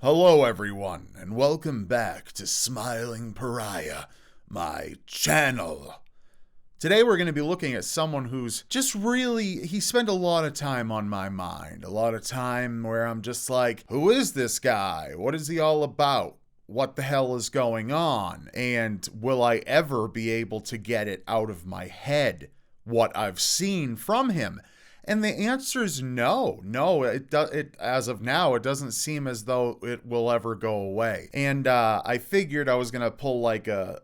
Hello everyone, and welcome back to Smiling Pariah, my channel. Today we're going to be looking at someone who's just really, he spent a lot of time on my mind. A lot of time where I'm just like, who is this guy? What is he all about? What the hell is going on? And will I ever be able to get it out of my head, what I've seen from him? And the answer is no. It as of now, it doesn't seem as though it will ever go away. And I figured I was going to pull like a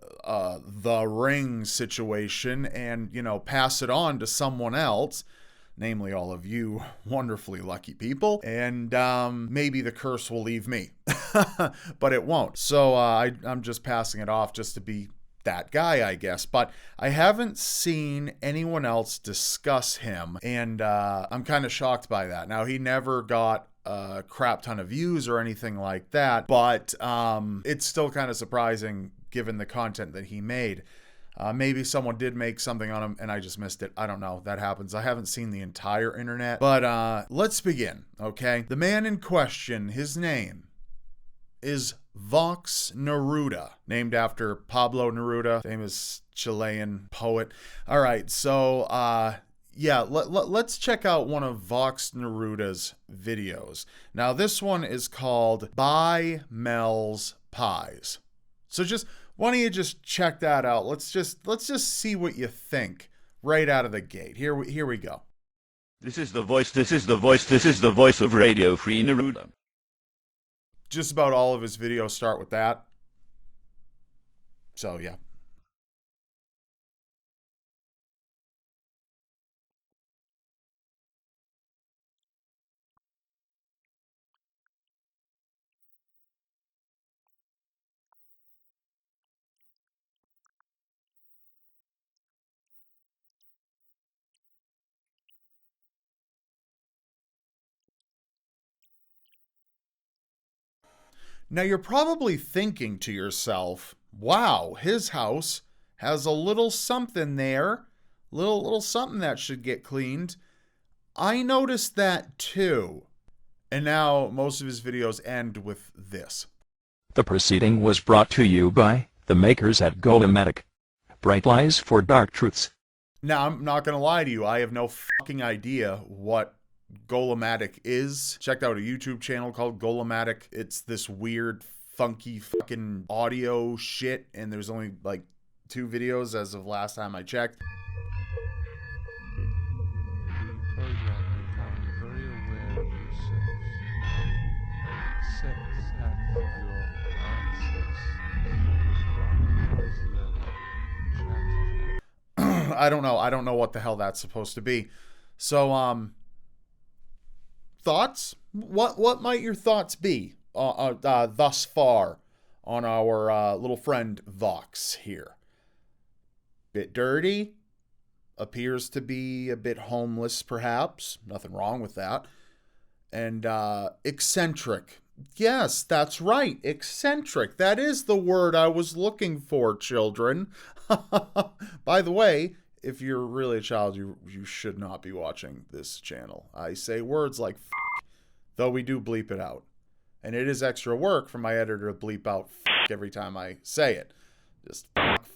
The Ring situation and, pass it on to someone else, namely all of you wonderfully lucky people, and maybe the curse will leave me. But it won't. So I'm just passing it off just to be that guy, I guess. But I haven't seen anyone else discuss him, and I'm kind of shocked by that. Now, he never got a crap ton of views or anything like that, but it's still kind of surprising given the content that he made. Maybe someone did make something on him and I just missed it. I don't know. That happens. I haven't seen the entire internet. But let's begin, okay? The man in question, his name is Vox Neruda, named after Pablo Neruda, famous Chilean poet. All right, so let's check out one of Vox Neruda's videos. Now, this one is called Buy Mel's Pies. So why don't you just check that out? Let's just see what you think right out of the gate. Here we go. This is the voice of Radio Free Neruda. Just about all of his videos start with that. So, yeah. Now, you're probably thinking to yourself, wow, his house has a little something there, little something that should get cleaned. I noticed that too. And now most of his videos end with this. The proceeding was brought to you by the makers at Golomatic. Bright lies for dark truths. Now, I'm not going to lie to you. I have no fucking idea what Golomatic is. Checked out a YouTube channel called Golomatic. It's this weird, funky fucking audio shit, and there's only like 2 videos as of last time I checked. I don't know what the hell that's supposed to be. So, thoughts? What might your thoughts be thus far on our little friend Vox here? Bit dirty, appears to be a bit homeless, perhaps. Nothing wrong with that. And eccentric. Yes, that's right, eccentric. That is the word I was looking for, children. By the way, if you're really a child, you should not be watching this channel. I say words like f***, though we do bleep it out. And it is extra work for my editor to bleep out f*** every time I say it. Just f***.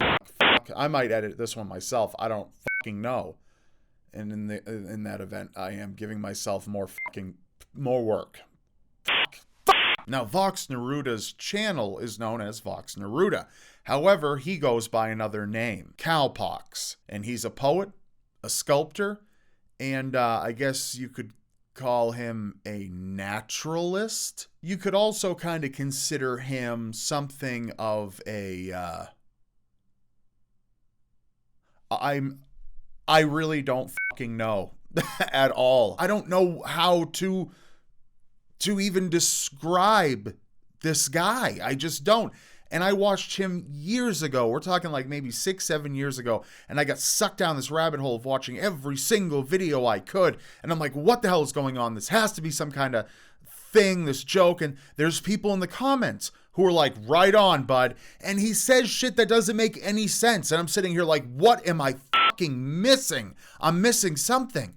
I might edit this one myself. I don't fucking know. And in that event, I am giving myself more work. Now, Vox Neruda's channel is known as Vox Neruda. However, he goes by another name, Cowpox. And he's a poet, a sculptor, and I guess you could call him a naturalist. You could also kind of consider him something of a... I really don't fucking know at all. I don't know how to even describe this guy. I just don't. And I watched him years ago. We're talking like maybe 6-7 years ago. And I got sucked down this rabbit hole of watching every single video I could. And I'm like, what the hell is going on? This has to be some kind of thing, this joke. And there's people in the comments who are like, right on, bud. And he says shit that doesn't make any sense. And I'm sitting here like, what am I fucking missing? I'm missing something.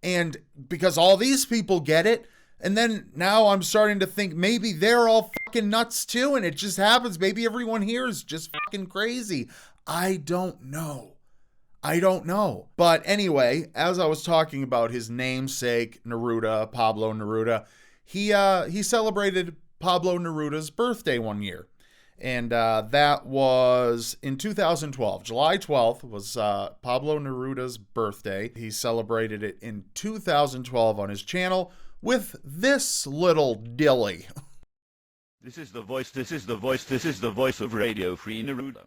And because all these people get it, And then now I'm starting to think maybe they're all fucking nuts too, and it just happens. Maybe everyone here is just fucking crazy. I don't know. But anyway, as I was talking about his namesake, Neruda, Pablo Neruda, he celebrated Pablo Neruda's birthday one year. And that was in 2012. July 12th was Pablo Neruda's birthday. He celebrated it in 2012 on his channel with this little dilly. This is the voice of Radio Free Neruda.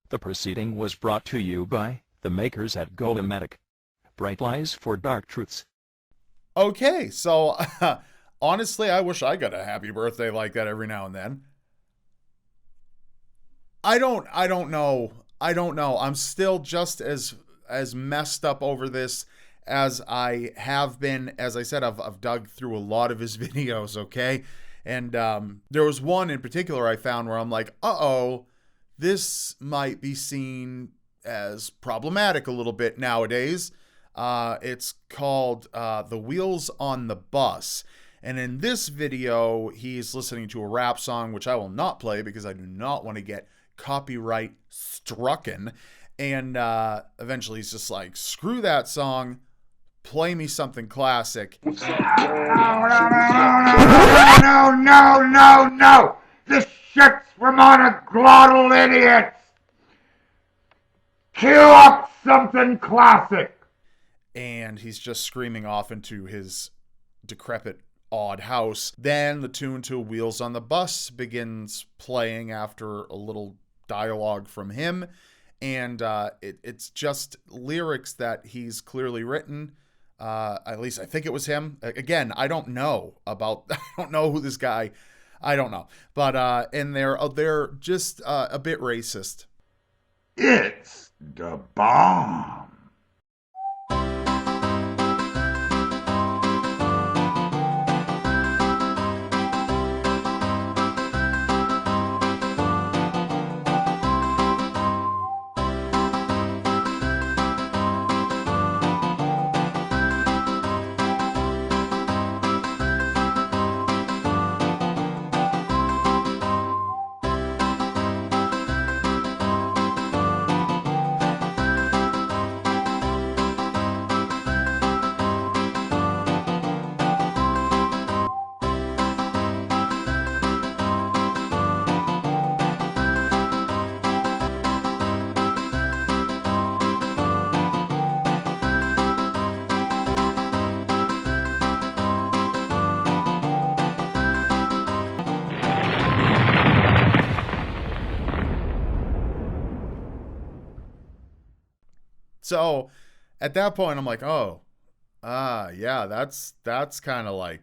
The proceeding was brought to you by the makers at Golematic. Bright lies for dark truths. Okay, so honestly, I wish I got a happy birthday like that every now and then. I don't know. I'm still just as messed up over this as I have been. As I said, I've dug through a lot of his videos, okay? And there was one in particular I found where I'm like, uh-oh, this might be seen as problematic a little bit nowadays. It's called The Wheels on the Bus. And in this video, he's listening to a rap song, which I will not play because I do not want to get copyright strucken. And eventually he's just like, screw that song, play me something classic. No. This shit's for monoglottal idiots. Cue up something classic. And he's just screaming off into his decrepit, odd house. Then the tune to Wheels on the Bus begins playing after a little dialogue from him. And it's just lyrics that he's clearly written. At least I think it was him. Again, I don't know who this guy, I don't know. But and they're just a bit racist. It's the bomb. So at that point, I'm like, yeah, that's kind of like,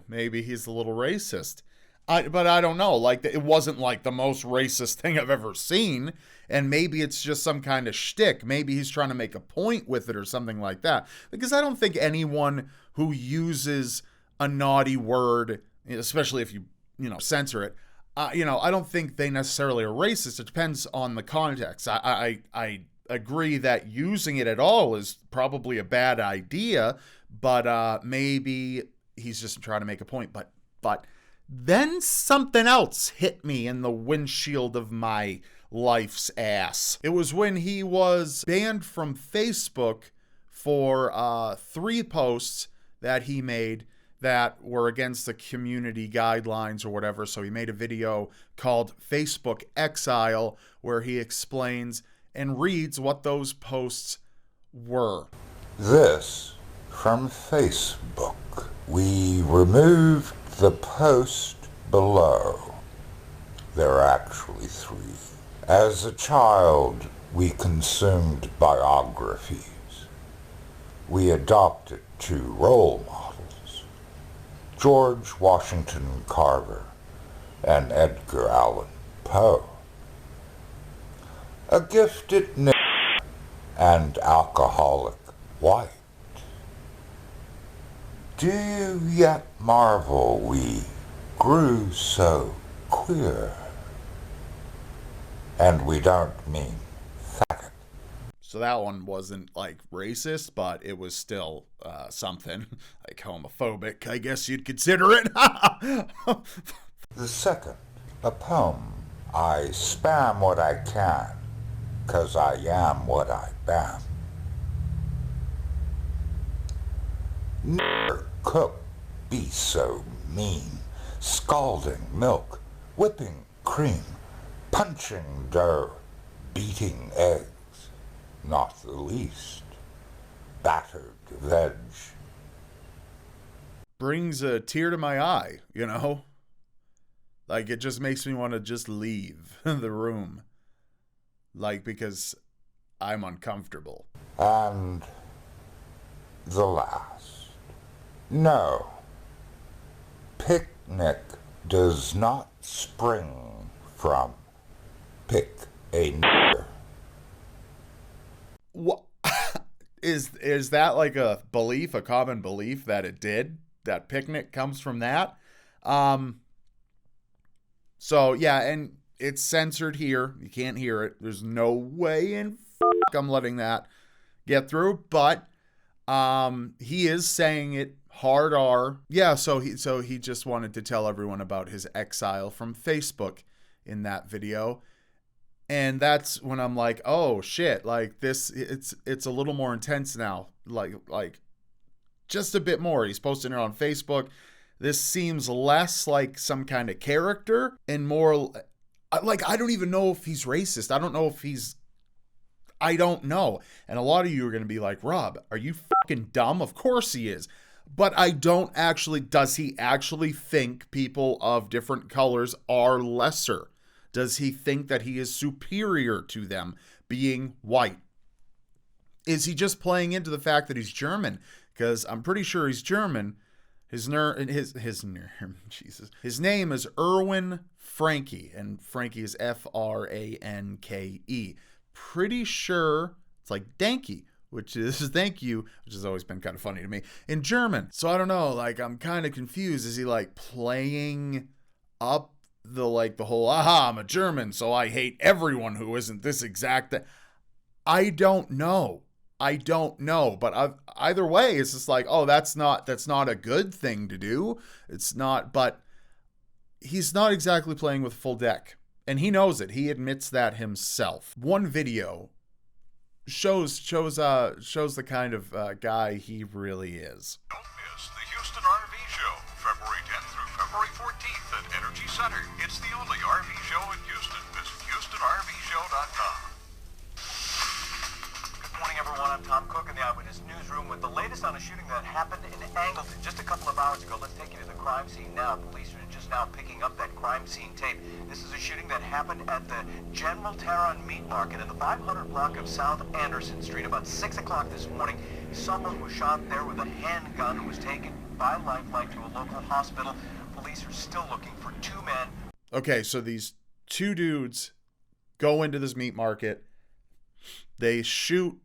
maybe he's a little racist. But I don't know. Like, it wasn't like the most racist thing I've ever seen. And maybe it's just some kind of shtick. Maybe he's trying to make a point with it or something like that. Because I don't think anyone who uses a naughty word, especially if you censor it, I don't think they necessarily are racist. It depends on the context. I agree that using it at all is probably a bad idea, but maybe he's just trying to make a point. But then something else hit me in the windshield of my life's ass. It was when he was banned from Facebook for 3 posts that he made that were against the community guidelines or whatever. So he made a video called Facebook Exile, where he explains and reads what those posts were. This from Facebook. We removed the post below. There are actually 3. As a child, we consumed biographies. We adopted 2 role models, George Washington Carver and Edgar Allan Poe. A gifted and alcoholic white. Do you yet marvel we grew so queer? And we don't mean faggot. So that one wasn't like racist, but it was still something like homophobic, I guess you'd consider it. The second, a poem. I spam what I can, 'cause I am what I am. Never cook be so mean, scalding milk, whipping cream, punching dough, beating eggs, not the least, battered veg. Brings a tear to my eye, you know? Like, it just makes me want to just leave the room. Like, because I'm uncomfortable. And the last. No. Picnic does not spring from pick a nigger. What? Is that like a belief, a common belief that it did? That picnic comes from that? So, yeah, and it's censored here. You can't hear it. There's no way in I'm letting that get through. But he is saying it hard R. Yeah, so he just wanted to tell everyone about his exile from Facebook in that video. And that's when I'm like, oh shit, like this, it's a little more intense now. Like just a bit more. He's posting it on Facebook. This seems less like some kind of character and more like, I don't even know if he's racist. I don't know if I don't know. And a lot of you are going to be like, Rob, are you fucking dumb? Of course he is. But I don't actually, does he actually think people of different colors are lesser? Does he think that he is superior to them being white? Is he just playing into the fact that he's German? Because I'm pretty sure he's German. His name is Erwin Franke, and Franke is Franke. Pretty sure it's like Danke, which is thank you, which has always been kind of funny to me in German. So I don't know, like I'm kind of confused. Is he like playing up the whole I'm a German, so I hate everyone who isn't this exact? I don't know. But either way, it's just like, oh, that's not a good thing to do. It's not, but he's not exactly playing with full deck. And he knows it. He admits that himself. One video shows the kind of guy he really is. Don't miss the Houston RV Show, February 10th through February 14th at Energy Center. It's the only RV show in Houston. Visit HoustonRVShow.com. Good morning, everyone. I'm Tom Cook in the Eyewitness Newsroom with the latest on a shooting that happened in Angleton just a couple of hours ago. Let's take you to the crime scene now. Police are just now picking up that crime scene tape. This is a shooting that happened at the General Taron Meat Market in the 500 block of South Anderson Street about 6 o'clock this morning. Someone was shot there with a handgun who was taken by Lifeline to a local hospital. Police are still looking for 2 men. Okay, so these 2 dudes go into this meat market. They shoot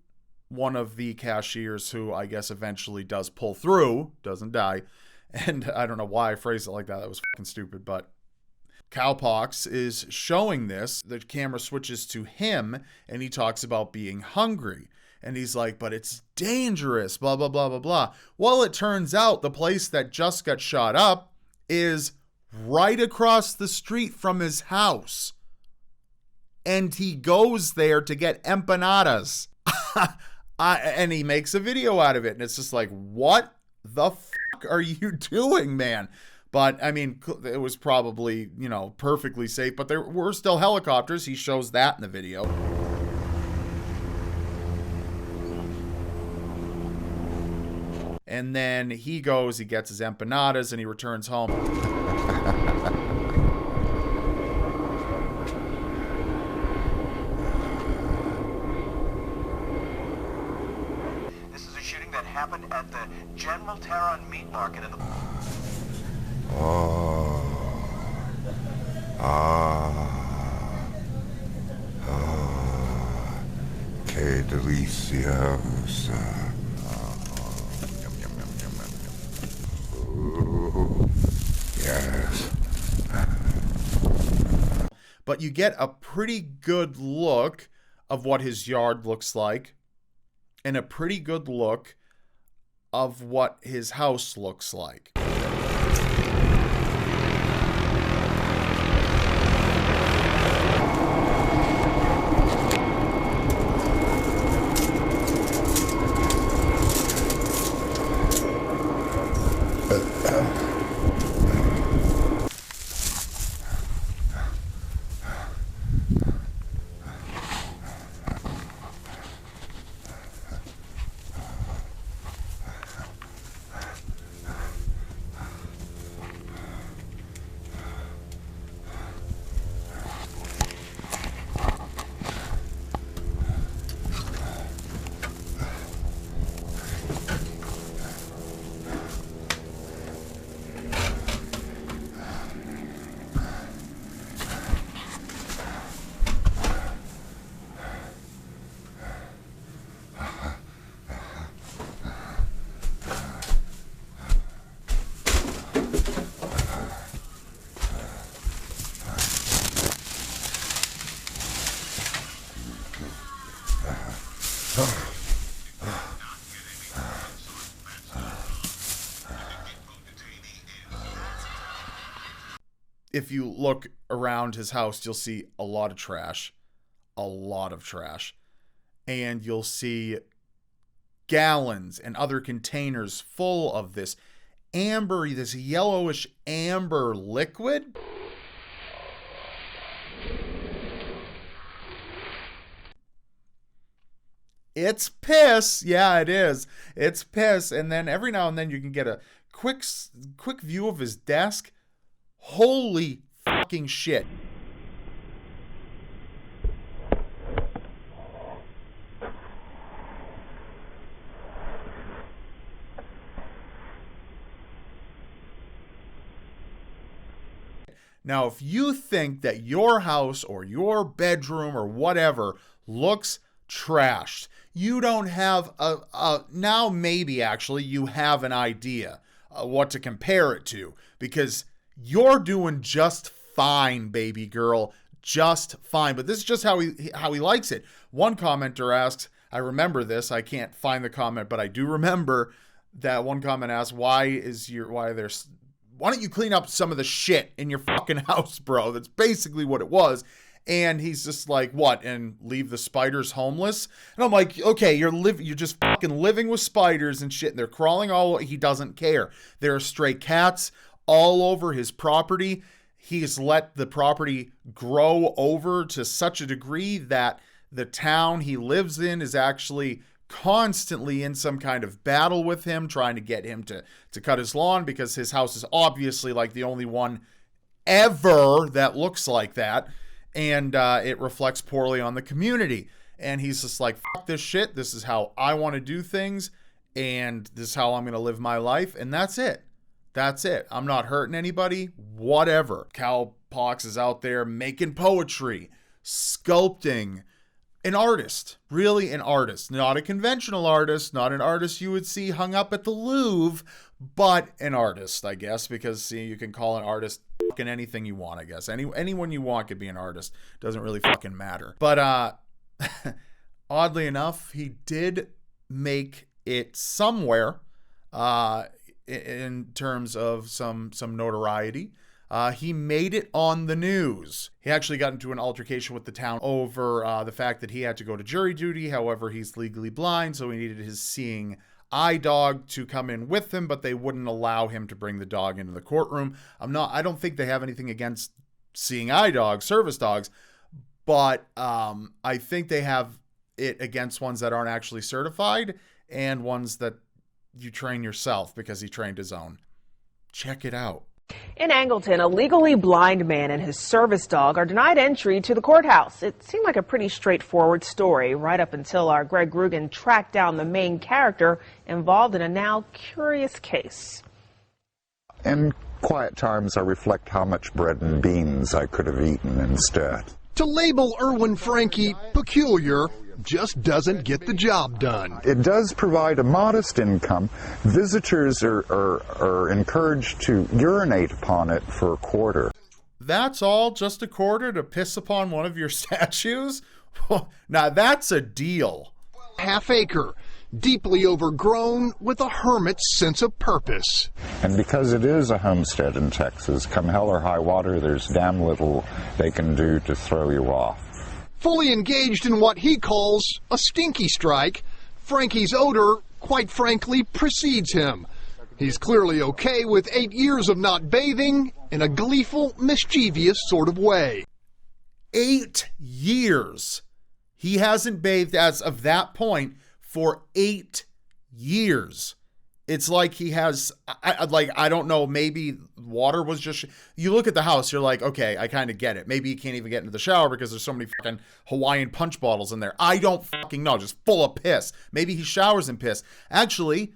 one of the cashiers who I guess eventually does pull through, doesn't die. And I don't know why I phrased it like that. That was fucking stupid. But Cowpox is showing this. The camera switches to him and he talks about being hungry. And he's like, but it's dangerous, blah, blah, blah, blah, blah. Well, it turns out the place that just got shot up is right across the street from his house. And he goes there to get empanadas. And he makes a video out of it. And it's just like, what the fuck are you doing, man? But, I mean, it was probably, perfectly safe. But there were still helicopters. He shows that in the video. And then he goes, he gets his empanadas, and he returns home. This is a shooting that happened at the General Taron Meat Market in the... Que deliciosa. Ooh, yes. But you get a pretty good look of what his yard looks like, and a pretty good look of what his house looks like. If you look around his house, you'll see a lot of trash. A lot of trash. And you'll see gallons and other containers full of this amber, this yellowish amber liquid. It's piss. Yeah, it is. It's piss. And then every now and then you can get a quick view of his desk. Holy fucking shit. Now, if you think that your house or your bedroom or whatever looks trashed, you don't have now maybe actually you have an idea what to compare it to, because you're doing just fine, baby girl, just fine. But this is just how he likes it. One commenter asks, I remember this, I can't find the comment, but I do remember that one comment asks, why don't you clean up some of the shit in your fucking house, bro? That's basically what it was. And he's just like, what? And leave the spiders homeless? And I'm like, okay, you're just fucking living with spiders and shit, and they're crawling all. He doesn't care. There are stray cats all over his property. He's let the property grow over to such a degree that the town he lives in is actually constantly in some kind of battle with him, trying to get him to cut his lawn, because his house is obviously like the only one ever that looks like that. And it reflects poorly on the community. And he's just like, fuck this shit. This is how I want to do things. And this is how I'm going to live my life. And that's it. That's it. I'm not hurting anybody. Whatever. Cowpox is out there making poetry, sculpting. An artist. Really an artist. Not a conventional artist. Not an artist you would see hung up at the Louvre. But an artist, I guess. Because, see, you can call an artist fucking anything you want, I guess. Anyone you want could be an artist. Doesn't really fucking matter. But, oddly enough, he did make it somewhere, in terms of some notoriety. He made it on the news. He actually got into an altercation with the town over the fact that he had to go to jury duty. However, he's legally blind, so he needed his seeing eye dog to come in with him, but they wouldn't allow him to bring the dog into the courtroom. I don't think they have anything against seeing eye dogs, service dogs, but I think they have it against ones that aren't actually certified and ones that you train yourself because he trained his own. Check it out. In Angleton, a legally blind man and his service dog are denied entry to the courthouse. It seemed like a pretty straightforward story right up until our Greg Rugen tracked down the main character involved in a now curious case. In quiet times, I reflect how much bread and beans I could have eaten instead. To label Erwin Franke peculiar just doesn't get the job done. It does provide a modest income. Visitors are encouraged to urinate upon it for a quarter. That's all, just a quarter to piss upon one of your statues? Now that's a deal. Half acre, deeply overgrown with a hermit's sense of purpose. And because it is a homestead in Texas, come hell or high water, there's damn little they can do to throw you off. Fully engaged in what he calls a stinky strike, Franke's odor, quite frankly, precedes him. He's clearly okay with 8 years of not bathing in a gleeful, mischievous sort of way. 8 years. He hasn't bathed as of that point for 8 years. It's like he has, I don't know, maybe water was just, you look at the house, you're like, okay, I kind of get it. Maybe he can't even get into the shower because there's so many fucking Hawaiian punch bottles in there. I don't fucking know, just full of piss. Maybe he showers in piss. Actually,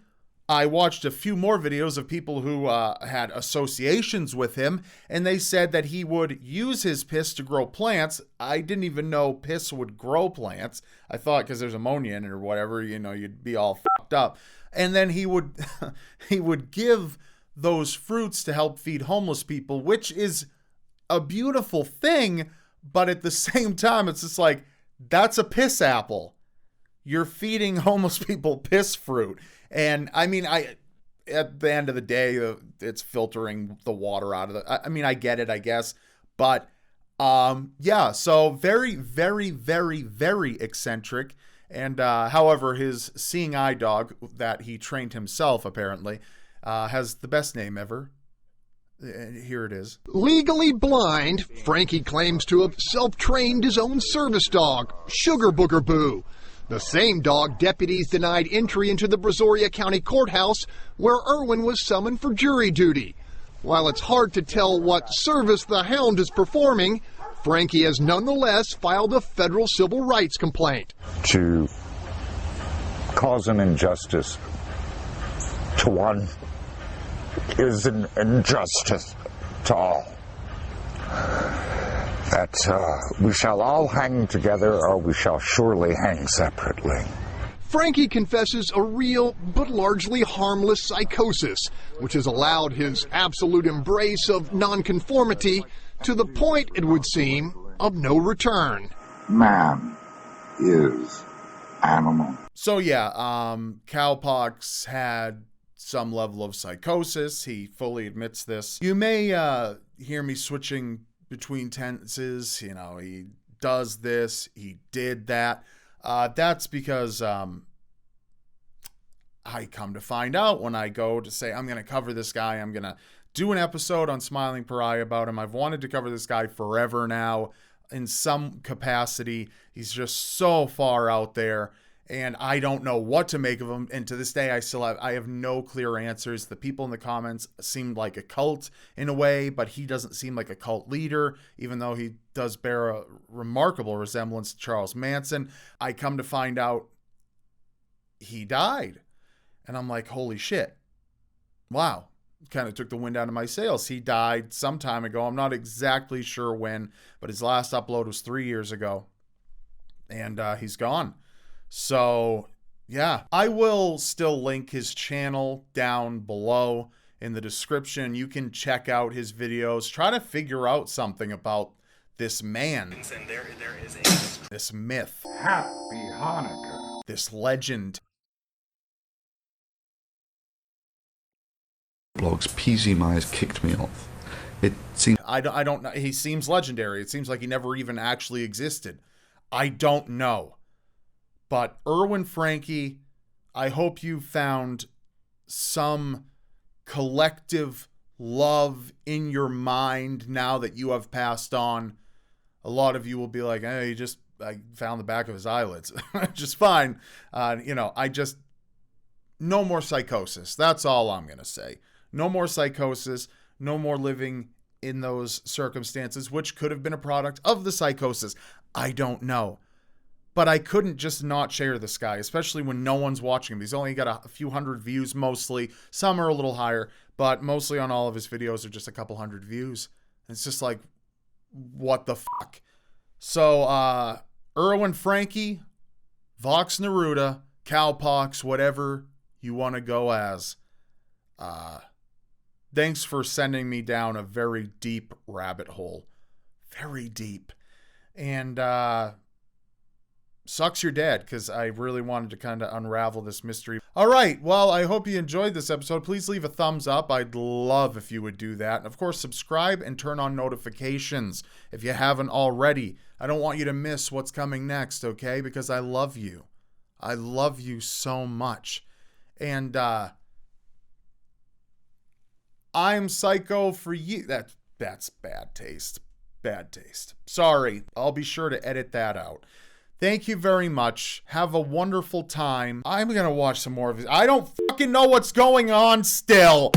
I watched a few more videos of people who had associations with him, and they said that he would use his piss to grow plants. I didn't even know piss would grow plants. I thought because there's ammonia in it or whatever, you know, you'd be all fucked up. And then he would he would give those fruits to help feed homeless people, which is a beautiful thing, but at the same time, it's just like, that's a piss apple. You're feeding homeless people piss fruit. And I mean, at the end of the day, it's filtering the water out of the, I mean, I get it, I guess. But yeah, so very, very, very, very eccentric. And however, his seeing eye dog that he trained himself apparently has the best name ever. Here it is. Legally blind, Franke claims to have self-trained his own service dog, Sugar Booger Boo. The same dog deputies denied entry into the Brazoria County Courthouse, where Erwin was summoned for jury duty. While it's hard to tell what service the hound is performing, Franke has nonetheless filed a federal civil rights complaint. To cause an injustice to one is an injustice to all. That we shall all hang together or we shall surely hang separately. Franke confesses a real but largely harmless psychosis, which has allowed his absolute embrace of nonconformity to the point, it would seem, of no return. Man is animal. So yeah, Cowpox had some level of psychosis. He fully admits this. You may hear me switching between tenses. You know, he does this, he did that. That's because I come to find out when I go to say, I'm going to cover this guy, I'm going to do an episode on Smiling Pariah about him. I've wanted to cover this guy forever now in some capacity. He's just so far out there, and I don't know what to make of him. And to this day, I have no clear answers. The people in the comments seemed like a cult in a way, but he doesn't seem like a cult leader, even though he does bear a remarkable resemblance to Charles Manson. I come to find out he died. And I'm like, holy shit. Wow. Kind of took the wind out of my sails. He died some time ago. I'm not exactly sure when, but his last upload was 3 years ago. And he's gone. So, yeah. I will still link his channel down below in the description. You can check out his videos. Try to figure out something about this man. And there is This myth. Happy Hanukkah. This legend. Blogs, PZ Myers kicked me off. It seems I don't know. He seems legendary. It seems like he never even actually existed. I don't know. But Erwin Franke, I hope you found some collective love in your mind now that you have passed on. A lot of you will be like, hey, I found the back of his eyelids. Just fine. You know, no more psychosis. That's all I'm going to say. No more psychosis. No more living in those circumstances, which could have been a product of the psychosis. I don't know. But I couldn't just not share this guy, especially when no one's watching him. He's only got a few hundred views mostly. Some are a little higher, but mostly on all of his videos are just a couple hundred views. It's just like, what the fuck? So, Erwin Frankie, Vox Neruda, Cowpox, whatever you want to go as. Thanks for sending me down a very deep rabbit hole. Very deep. And, sucks you're dead, because I really wanted to kind of unravel this mystery. All right, well, I hope you enjoyed this episode. Please leave a thumbs up. I'd love if you would do that. And, of course, subscribe and turn on notifications if you haven't already. I don't want you to miss what's coming next, okay? Because I love you. I love you so much. And, I'm psycho for you. That's bad taste. Bad taste. Sorry. I'll be sure to edit that out. Thank you very much. Have a wonderful time. I'm going to watch some more of it. I don't fucking know what's going on still.